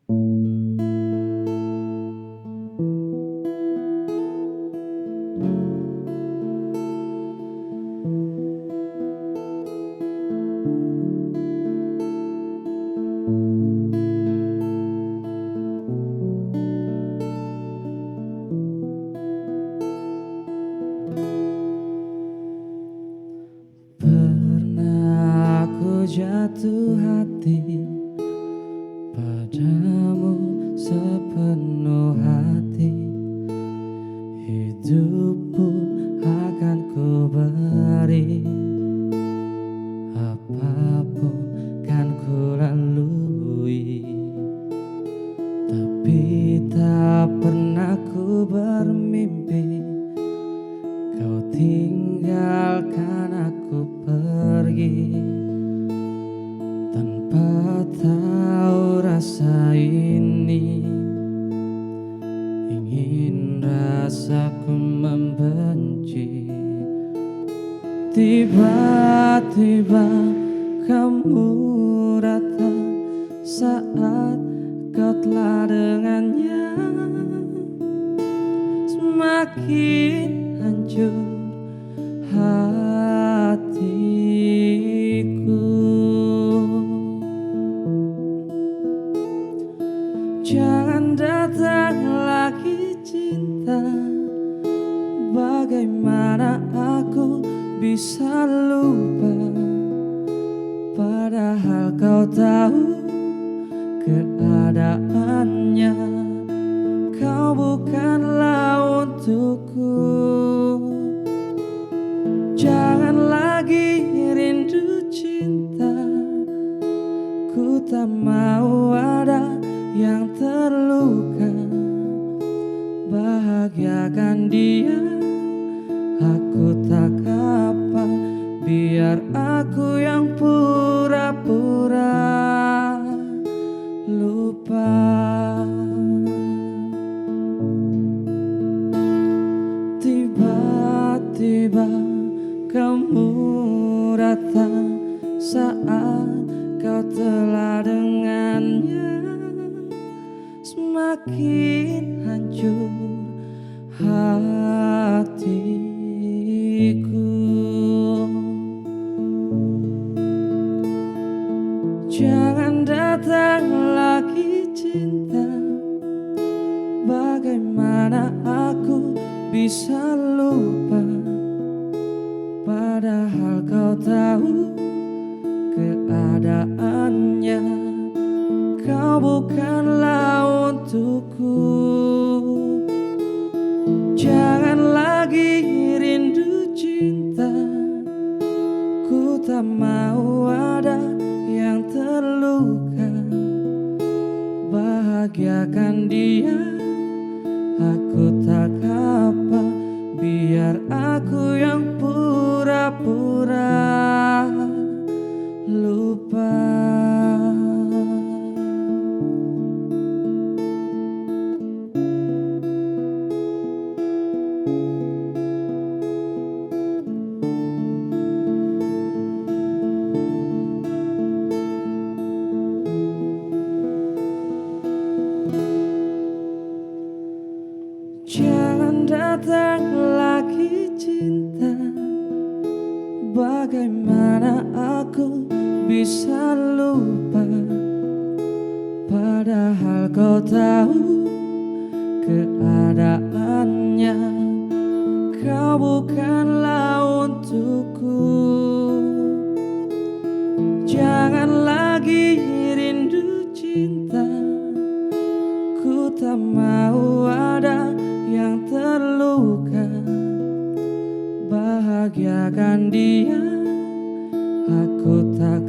Pernah aku jatuh hati padamu sepenuh hati. Hidup pun akan ku beri, apapun kan ku lalui. Tapi tak pernah ku bermimpi kau tinggalkan aku pergi, tanpa tahu rasa ini. Ingin rasaku membenci. Tiba-tiba kamu datang saat kau telah dengannya. Semakin hancur hatiku. Jangan datang lagi cinta. Bagaimana aku bisa lupa, padahal kau tahu keadaannya. Kau bukanlah untukku. Jangan lagi rindu cinta. Ku tak mau ada yang terluka. Bahagiakan dia, aku tak apa. Biar aku yang pura-pura lupa. Tiba-tiba kamu datang saat kau telah dengannya. Semakin hancur hatiku. Jangan datang lagi cinta. Bagaimana aku bisa lupa, padahal kau tahu keadaannya. Kau bukanlah untukku. Jangan lagi rindu cinta. Ku tak mau ada yang terluka. Bahagiakan dia, aku tak apa. Biar aku yang pura-pura lupa. Jangan datang lagi cinta. Bagaimana aku bisa lupa, padahal kau tahu keadaannya. Kau bukanlah untukku. Jangan lagi rindu cinta. Ku tak mau ada yang terluka. Bahagiakan dia, aku tak